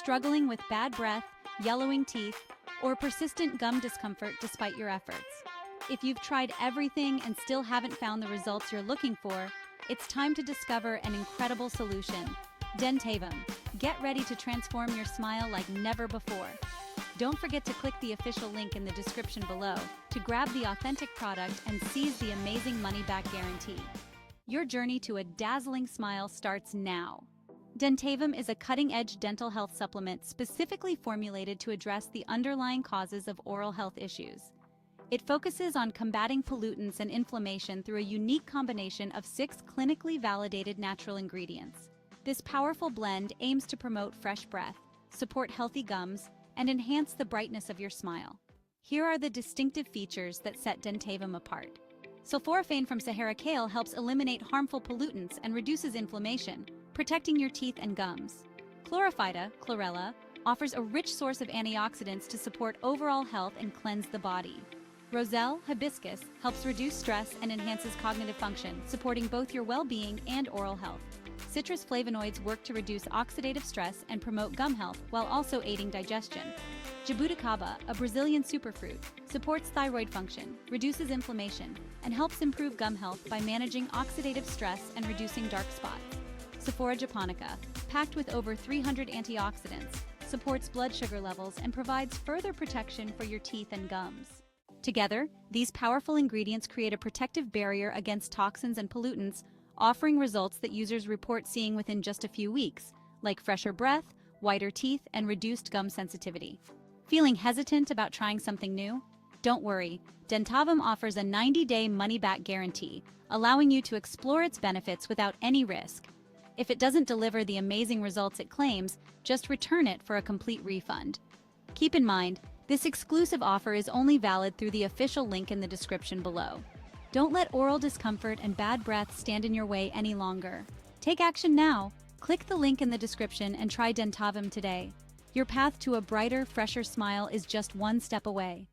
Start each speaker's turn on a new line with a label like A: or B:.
A: struggling with bad breath, yellowing teeth, or persistent gum discomfort despite your efforts. If you've tried everything and still haven't found the results you're looking for, it's time to discover an incredible solution. Dentavim. Get ready to transform your smile like never before. Don't forget to click the official link in the description below to grab the authentic product and seize the amazing money-back guarantee. Your journey to a dazzling smile starts now. Dentavim is a cutting-edge dental health supplement specifically formulated to address the underlying causes of oral health issues. It focuses on combating pollutants and inflammation through a unique combination of 6 clinically validated natural ingredients. This powerful blend aims to promote fresh breath, support healthy gums, and enhance the brightness of your smile. Here are the distinctive features that set Dentavim apart. Sulforaphane from Sahara kale helps eliminate harmful pollutants and reduces inflammation, protecting your teeth and gums. Chlorophyta, chlorella, offers a rich source of antioxidants to support overall health and cleanse the body. Roselle, hibiscus, helps reduce stress and enhances cognitive function, supporting both your well-being and oral health. Citrus flavonoids work to reduce oxidative stress and promote gum health while also aiding digestion. Jabuticaba, a Brazilian superfruit, supports thyroid function, reduces inflammation, and helps improve gum health by managing oxidative stress and reducing dark spots. Sephora japonica, packed with over 300 antioxidants, supports blood sugar levels and provides further protection for your teeth and gums. Together, these powerful ingredients create a protective barrier against toxins and pollutants, offering results that users report seeing within just a few weeks, like fresher breath, whiter teeth, and reduced gum sensitivity. Feeling hesitant about trying something new? Don't worry, Dentavim offers a 90-day money-back guarantee, allowing you to explore its benefits without any risk. If it doesn't deliver the amazing results it claims, just return it for a complete refund. Keep in mind, this exclusive offer is only valid through the official link in the description below. Don't let oral discomfort and bad breath stand in your way any longer. Take action now. Click the link in the description and try Dentavim today. Your path to a brighter, fresher smile is just one step away.